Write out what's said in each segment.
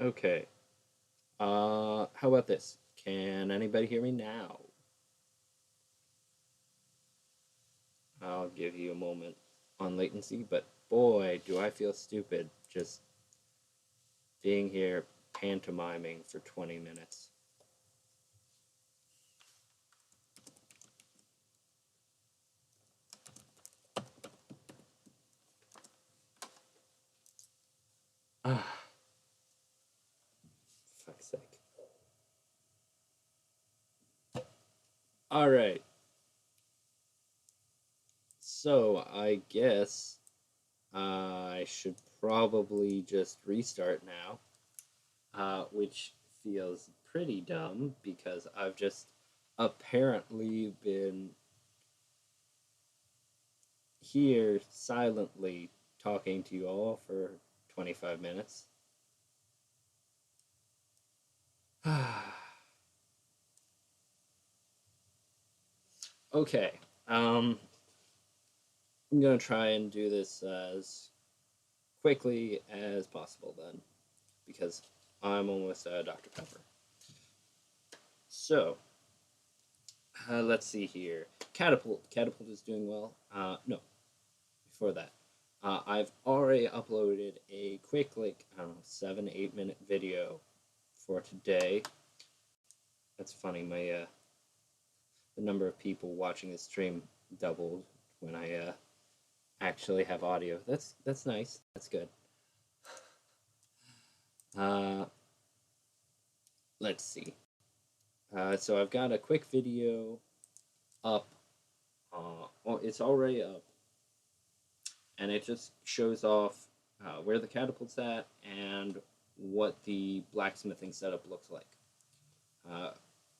Okay. How about this? Can anybody hear me now? I'll give you a moment on latency, but boy, do I feel stupid just being here pantomiming for 20 minutes. Ah, fuck's sake. All right. So I guess I should probably just restart now, which feels pretty dumb because I've just apparently been here silently talking to you all for 25 minutes. Okay. Um, I'm going to try and do this as quickly as possible then, because I'm almost Dr. Pepper. So, let's see here. Catapult is doing well. No, before that. I've already uploaded a quick, like, I don't know, 7-8 minute video for today. That's funny. The number of people watching the stream doubled when I actually have audio. That's nice. That's good. Uh, let's see. So I've got a quick video up. It's already up, and it just shows off where the catapult's at and what the blacksmithing setup looks like,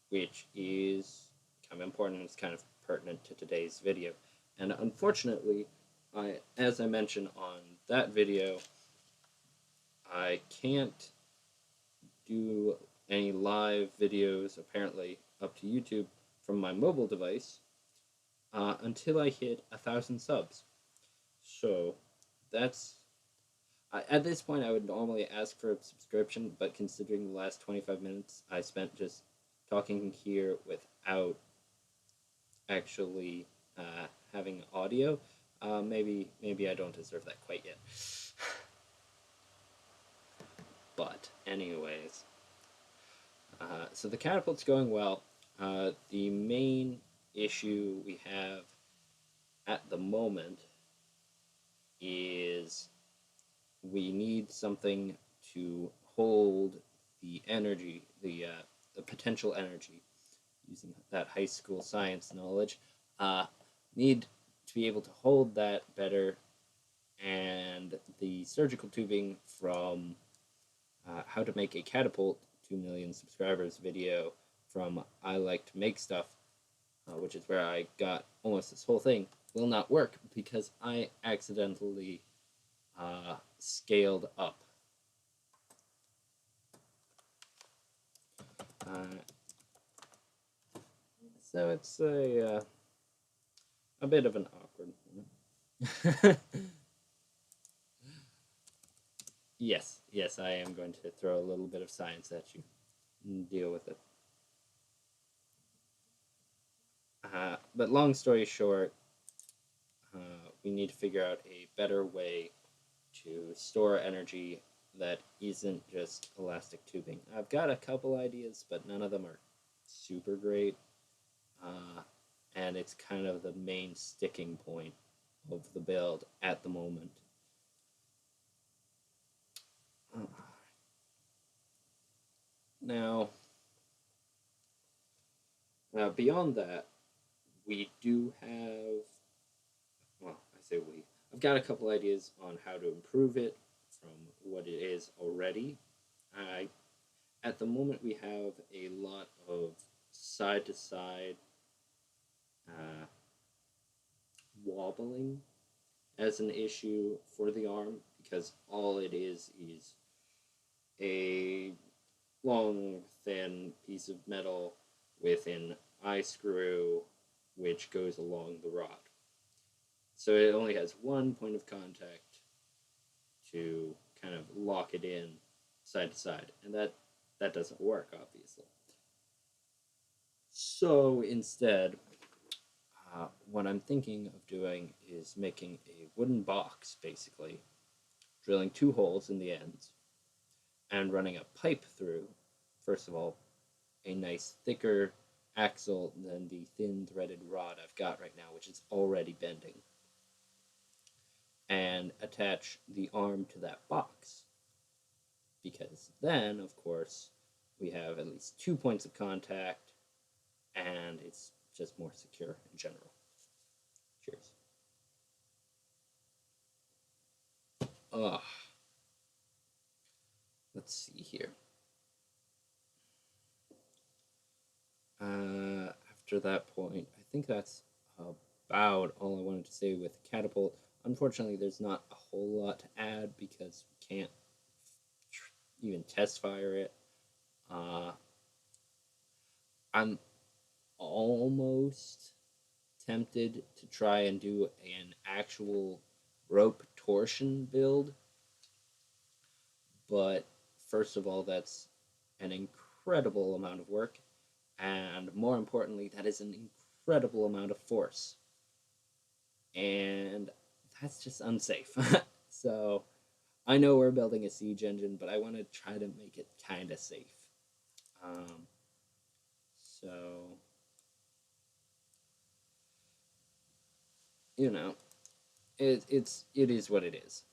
which is kind of important and it's kind of pertinent to today's video. And unfortunately, as I mentioned on that video, I can't do any live videos, apparently, up to YouTube from my mobile device until I hit 1,000 subs. So that's at this point I would normally ask for a subscription, but considering the last 25 minutes I spent just talking here without actually having audio, maybe I don't deserve that quite yet. But anyways, so the catapult's going well. The main issue we have at the moment is we need something to hold the energy, the potential energy, using that high school science knowledge. Need to be able to hold that better, and the surgical tubing from How to Make a Catapult 2 Million Subscribers video from I Like to Make Stuff, which is where I got almost this whole thing, will not work because I accidentally scaled up. So it's a bit of an awkward moment. Yes, I am going to throw a little bit of science at you and deal with it. But long story short, we need to figure out a better way to store energy that isn't just elastic tubing. I've got a couple ideas, but none of them are super great. And it's kind of the main sticking point of the build at the moment. Now, beyond that, we do have, well, I say we, I've got a couple ideas on how to improve it from what it is already. At the moment, we have a lot of side-to-side wobbling as an issue for the arm, because all it is a long, thin piece of metal with an eye screw which goes along the rod. So it only has one point of contact to kind of lock it in, side to side, and that doesn't work, obviously. So instead, what I'm thinking of doing is making a wooden box, basically, drilling 2 holes in the ends, and running a pipe through, first of all, a nice thicker axle than the thin threaded rod I've got right now, which is already bending, and attach the arm to that box. Because then, of course, we have at least 2 points of contact, and it's just more secure in general. Cheers. Ugh. Let's see here. After that point, I think that's about all I wanted to say with Catapult. Unfortunately, there's not a whole lot to add because we can't even test fire it. I'm almost tempted to try and do an actual rope torsion build, but first of all, that's an incredible amount of work, and more importantly, that is an incredible amount of force, and that's just unsafe. So I know we're building a siege engine, but I want to try to make it kind of safe. So you know, it is what it is.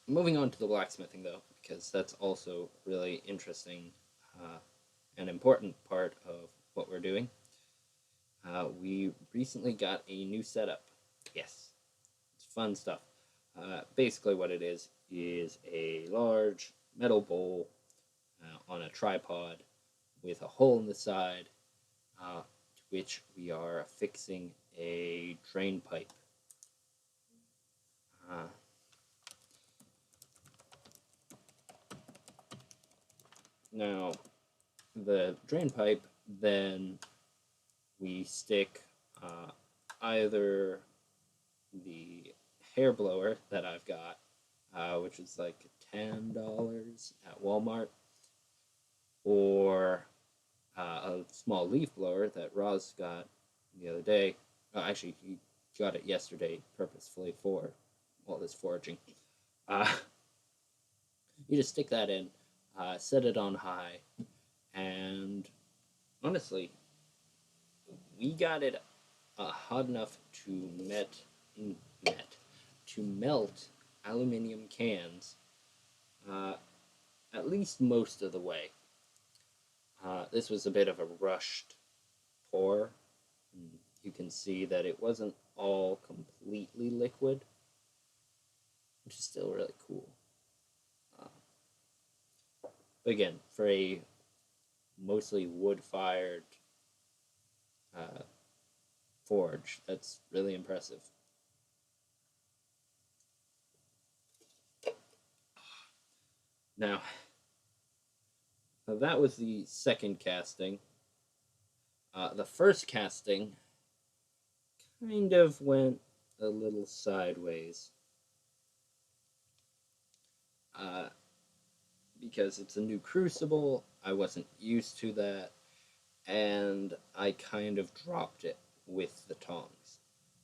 Moving on to the blacksmithing, though, because that's also really interesting and important part of what we're doing. We recently got a new setup. Yes, it's fun stuff. Basically, what it is a large metal bowl on a tripod with a hole in the side, to which we are affixing a drain pipe. Now, the drain pipe, then we stick either the hair blower that I've got, which is like $10 at Walmart, or a small leaf blower that Roz got the other day. Actually, he got it yesterday purposefully for all this foraging. You just stick that in, set it on high, and honestly, we got it hot enough to melt aluminum cans at least most of the way. This was a bit of a rushed pour. You can see that it wasn't all completely liquid, which is still really cool. But again, for a mostly wood-fired forge, that's really impressive. Now, that was the second casting. The first casting kind of went a little sideways. Because it's a new crucible, I wasn't used to that, and I kind of dropped it with the tongs,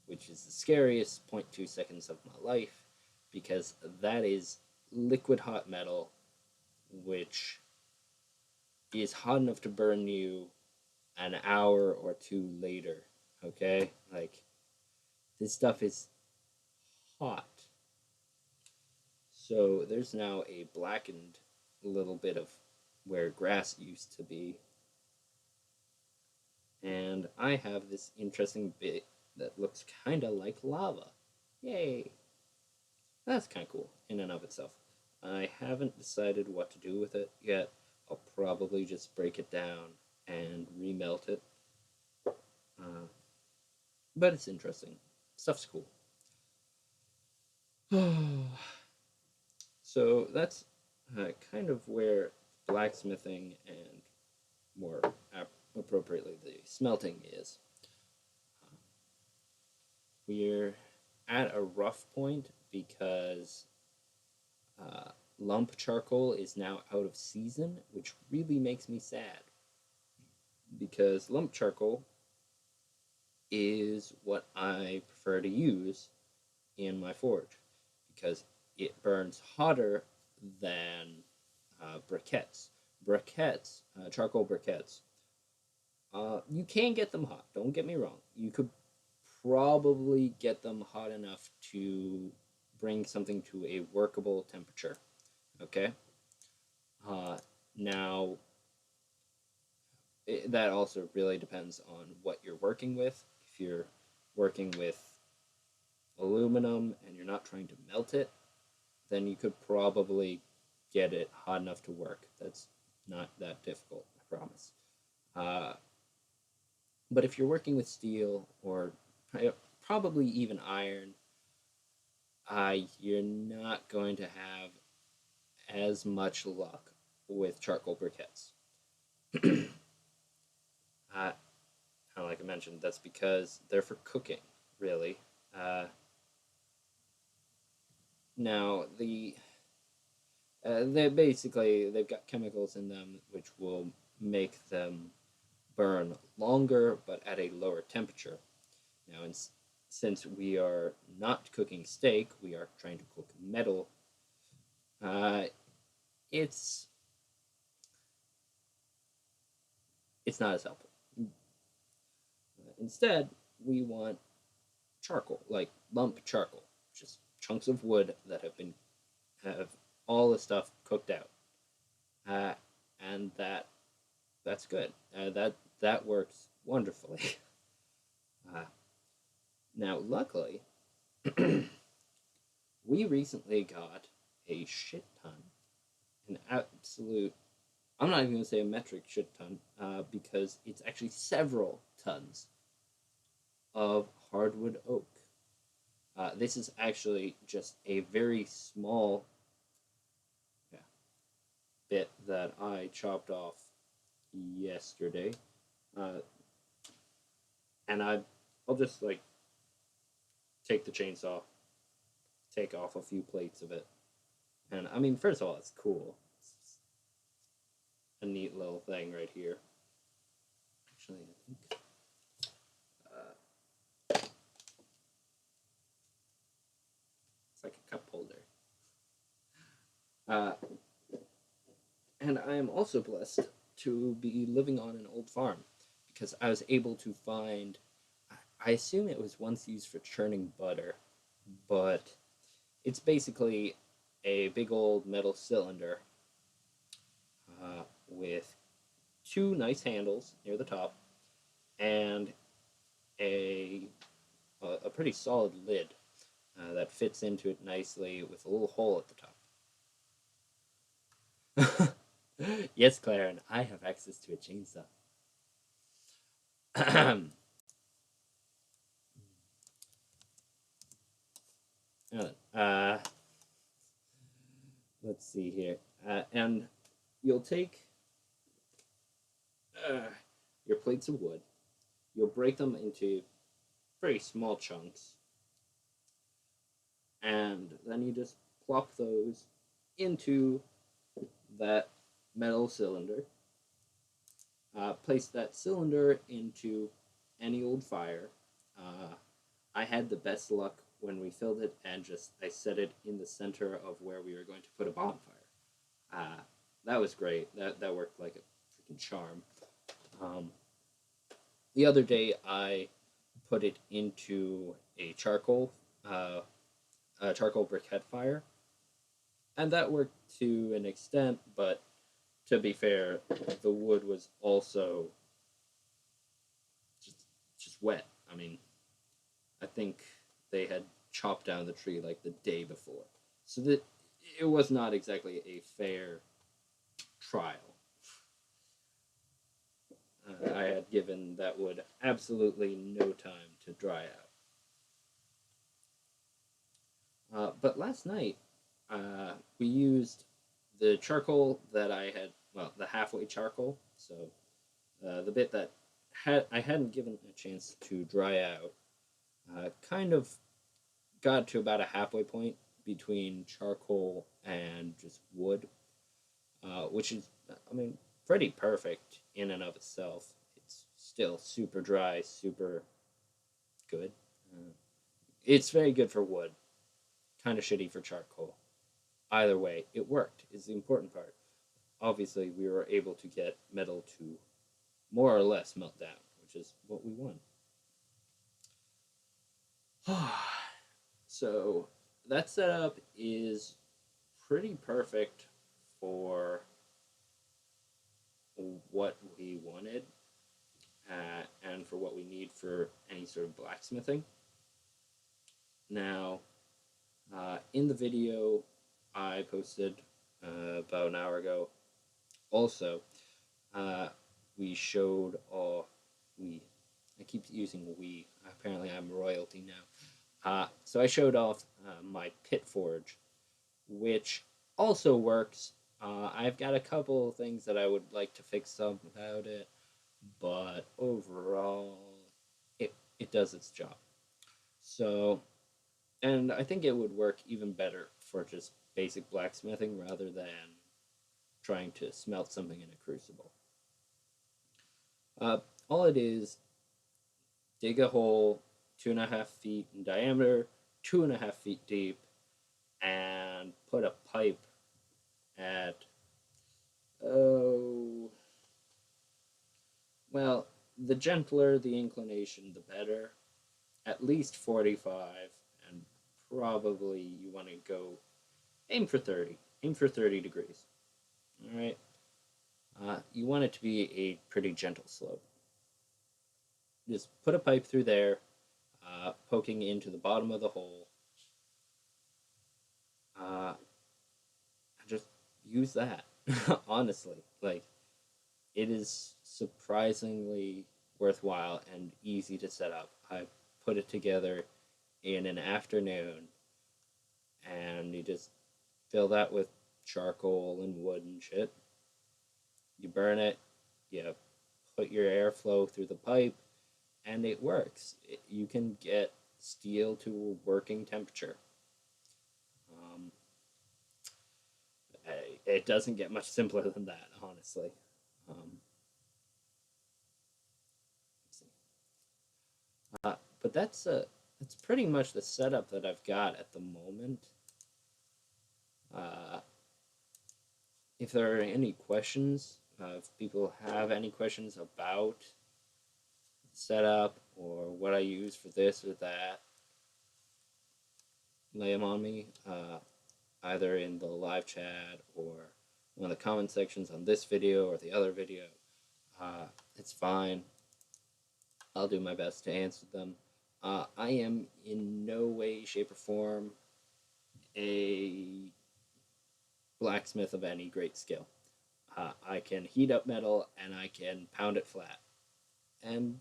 which is the scariest 0.2 seconds of my life, because that is liquid hot metal, which is hot enough to burn you an hour or two later, okay? Like, this stuff is hot. So there's now a blackened little bit of where grass used to be. And I have this interesting bit that looks kind of like lava. Yay! That's kind of cool in and of itself. I haven't decided what to do with it yet. I'll probably just break it down and remelt it. But it's interesting. Stuff's cool. So that's kind of where blacksmithing and more appropriately the smelting is. We're at a rough point because lump charcoal is now out of season, which really makes me sad because lump charcoal is what I prefer to use in my forge because it burns hotter than briquettes. Briquettes, charcoal briquettes, you can get them hot. Don't get me wrong. You could probably get them hot enough to bring something to a workable temperature. Okay? Uh, Now, that also really depends on what you're working with. If you're working with aluminum and you're not trying to melt it, then you could probably get it hot enough to work. That's not that difficult, I promise. Uh, but if you're working with steel or probably even iron, you're not going to have as much luck with charcoal briquettes. uh, like I mentioned, that's because they're for cooking, really. Now they've got chemicals in them which will make them burn longer but at a lower temperature. Now, since we are not cooking steak, we are trying to cook metal. Uh, it's it's not as helpful. Instead, we want charcoal, like lump charcoal, just chunks of wood that have all the stuff cooked out, uh, and that's good. That works wonderfully. Uh, Now, luckily, we recently got a shit ton, an absolute. I'm not even going to say a metric shit ton, because it's actually several tons of hardwood oak. This is actually just a very small, yeah, bit that I chopped off yesterday, uh, and I'll just like take the chainsaw, take off a few plates of it, and I mean, first of all, it's cool. It's a neat little thing right here. Actually, I think it's like a cup holder. Uh, and I am also blessed to be living on an old farm because I was able to find. I assume it was once used for churning butter, but it's basically a big old metal cylinder with two nice handles near the top and a a pretty solid lid that fits into it nicely with a little hole at the top. Yes, Claire, and I have access to a chainsaw. uh, let's see here. And you'll take uh, your plates of wood, you'll break them into very small chunks, and then you just plop those into that metal cylinder. Place that cylinder into any old fire. I had the best luck when we filled it, and I set it in the center of where we were going to put a bonfire. That was great. That worked like a freaking charm. Um, the other day, I put it into a charcoal briquette fire, and that worked to an extent. But to be fair, the wood was also just just wet. I mean, I think they had chopped down the tree like the day before, so that it was not exactly a fair trial. I had given that wood absolutely no time to dry out. But last night, we used the charcoal that I had, well, the halfway charcoal, so the bit that I hadn't given a chance to dry out, kind of got to about a halfway point between charcoal and just wood, which is, I mean, pretty perfect in and of itself. It's still super dry, super good. Uh, it's very good for wood, kind of shitty for charcoal. Either way, it worked, is the important part. Obviously, we were able to get metal to more or less melt down, which is what we want. So, that setup is pretty perfect for what we wanted and for what we need for any sort of blacksmithing. Now, in the video I posted about an hour ago, also, uh, we showed all we. I keep using we. Apparently, I'm royalty now. So I showed off my pit forge, which also works. I've got a couple of things that I would like to fix up about it, but overall, it does its job. So, and I think it would work even better for just basic blacksmithing rather than trying to smelt something in a crucible. Uh, all it is, dig a hole 2.5 feet in diameter, 2.5 feet deep, and put a pipe at, oh, well, the gentler the inclination, the better. At least 45, and probably you want to go aim for 30. Aim for 30 degrees. All right. You want it to be a pretty gentle slope. Just put a pipe through there, poking into the bottom of the hole. Just use that. Honestly, like, it is surprisingly worthwhile and easy to set up. I put it together in an afternoon, and you just fill that with charcoal and wood and shit. You burn it, you put your airflow through the pipe, and it works. You can get steel to a working temperature. Um, it doesn't get much simpler than that, honestly. Um, but that's pretty much the setup that I've got at the moment. Uh, if there are any questions, if people have any questions about setup or what I use for this or that, lay them on me, either in the live chat or one of the comment sections on this video or the other video. It's fine. I'll do my best to answer them. I am in no way, shape, or form a blacksmith of any great skill. I can heat up metal and I can pound it flat. And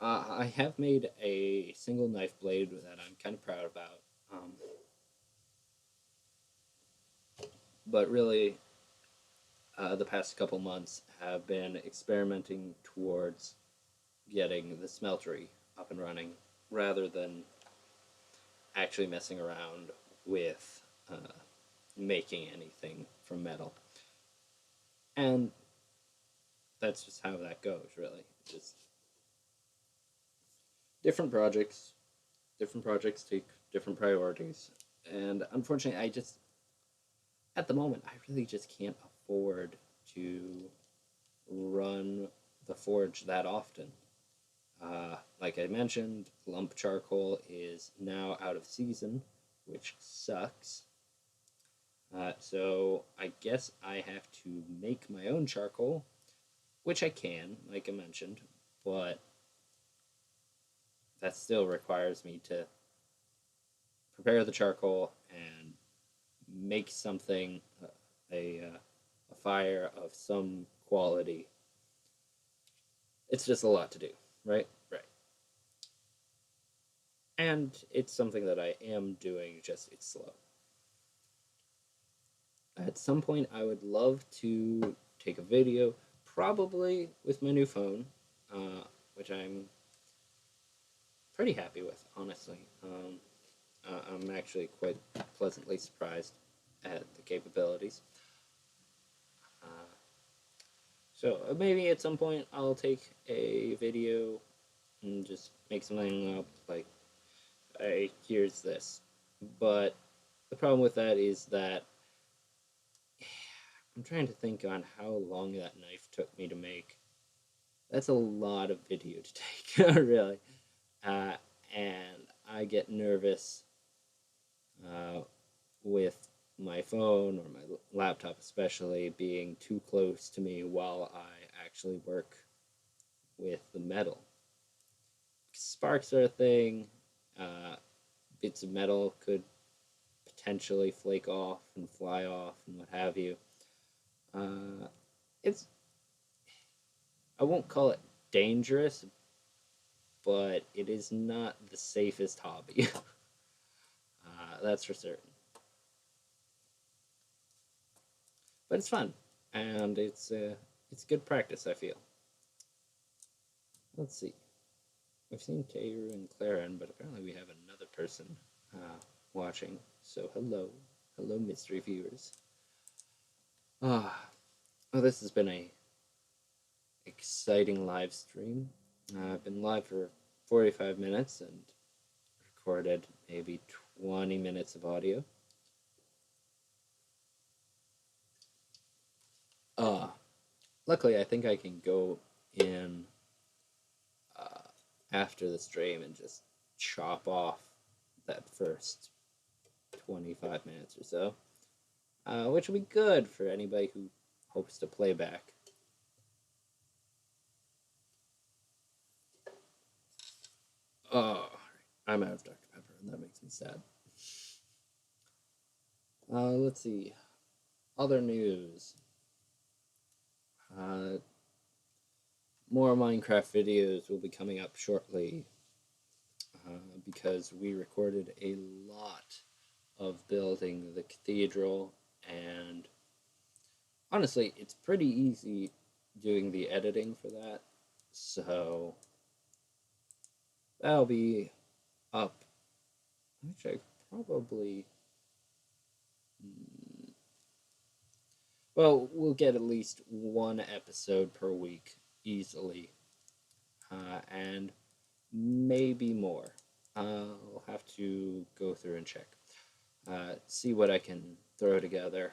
I have made a single knife blade that I'm kind of proud about. But really, the past couple months have been experimenting towards getting the smeltery up and running rather than actually messing around with making anything from metal. And that's just how that goes, really. Just different projects. Different projects take different priorities. And unfortunately, at the moment, I really just can't afford to run the forge that often. Like I mentioned, lump charcoal is now out of season, which sucks. So I guess I have to make my own charcoal, which I can, like I mentioned, but that still requires me to prepare the charcoal and make something, a fire of some quality. It's just a lot to do, right? Right. And it's something that I am doing, just it's slow. At some point, I would love to take a video, probably with my new phone, which I'm pretty happy with, honestly. I'm actually quite pleasantly surprised at the capabilities. Uh, so maybe at some point I'll take a video and just make something up like, hey, here's this. But the problem with that is that I'm trying to think on how long that knife took me to make. That's a lot of video to take, really. Uh, and I get nervous uh, with my phone or my laptop, especially, being too close to me while I actually work with the metal. Sparks are a thing. Uh, Bits of metal could potentially flake off and fly off and what have you. It's I won't call it dangerous, but it is not the safest hobby. That's for certain. But it's fun, and it's good practice. I feel. Let's see. We've seen Taylor and Claren, but apparently we have another person watching. So hello, mystery viewers. Ah, well, this has been a exciting live stream. I've been live for 45 minutes and recorded maybe 20 minutes of audio. Luckily, I think I can go in after the stream and just chop off that first 25 minutes or so, which will be good for anybody who hopes to play back. Oh, I'm out of Dr. Pepper, and that makes me sad. Let's see. Other news. More Minecraft videos will be coming up shortly because we recorded a lot of building the cathedral, and honestly, it's pretty easy doing the editing for that, so that'll be up. Actually, probably. Well, we'll get at least one episode per week easily, and maybe more. I'll have to go through and check, see what I can throw together.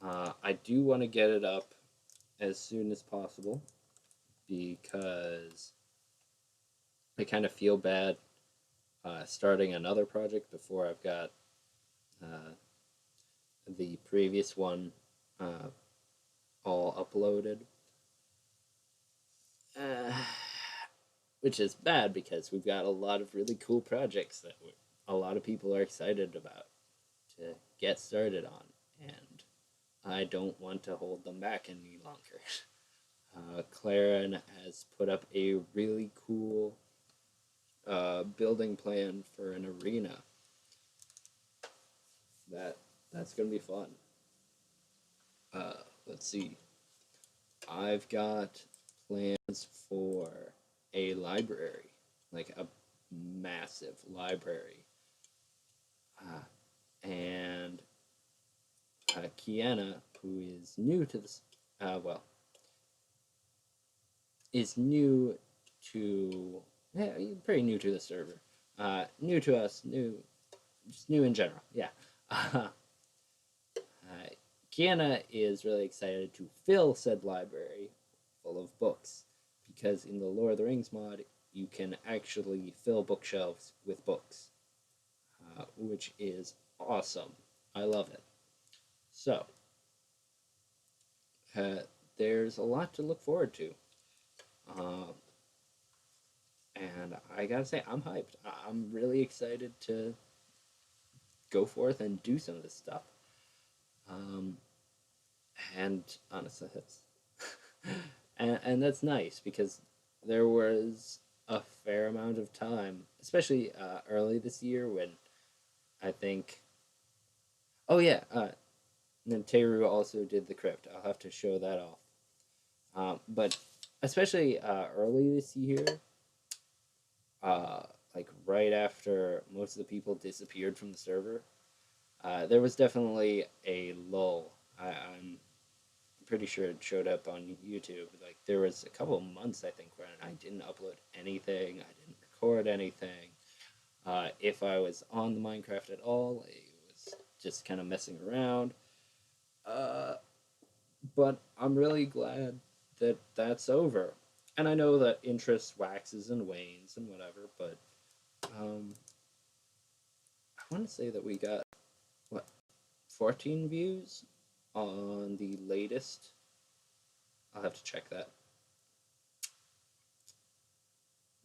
I do want to get it up as soon as possible because I kind of feel bad starting another project before I've got the previous one all uploaded. Which is bad because we've got a lot of really cool projects that a lot of people are excited about to get started on, and I don't want to hold them back any longer. Claren has put up a really cool building plan for an arena. That's going to be fun. Let's see. I've got plans for a library, like a massive library. And Kiana, who is new to this, is new to, pretty new to the server. New to us, just new in general, yeah. Kiana is really excited to fill said library full of books, because in the Lord of the Rings mod, you can actually fill bookshelves with books, which is awesome. I love it. So, there's a lot to look forward to. And I gotta say, I'm hyped. I'm really excited to go forth and do some of this stuff. And honestly, that's and that's nice because there was a fair amount of time, especially early this year, when I think. Oh yeah, and Teru also did the crypt. I'll have to show that off. But especially early this year, like right after most of the people disappeared from the server, there was definitely a lull. I'm pretty sure it showed up on YouTube. Like there was a couple of months I think when I didn't upload anything, I didn't record anything. If I was on the Minecraft at all, it was just kind of messing around. Uh, but I'm really glad that that's over. And I know that interest waxes and wanes and whatever, but um, I want to say that we got what 14 views on the latest. I'll have to check that.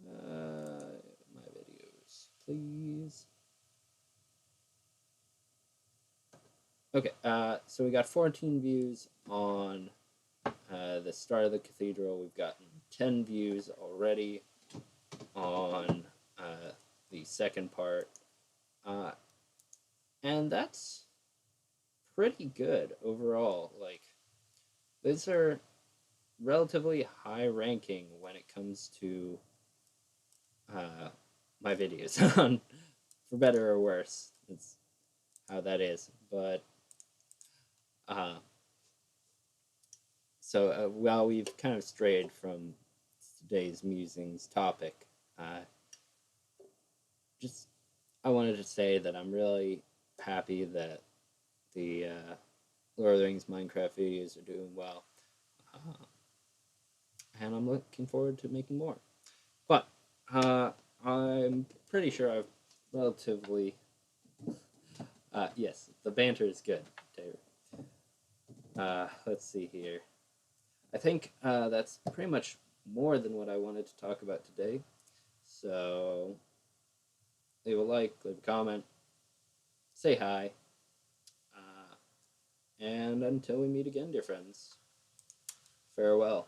My videos, please. Okay, so we got 14 views on the start of the cathedral. We've gotten 10 views already on the second part. And that's pretty good overall. Like, these are relatively high ranking when it comes to my videos, for better or worse. It's how that is. But, so while we've kind of strayed from today's musings topic, just I wanted to say that I'm really happy that the Lord of the Rings Minecraft videos are doing well, and I'm looking forward to making more. But I'm pretty sure I've relatively yes, the banter is good, David. Let's see here. I think that's pretty much more than what I wanted to talk about today. So leave a like, leave a comment, say hi, and until we meet again, dear friends, farewell.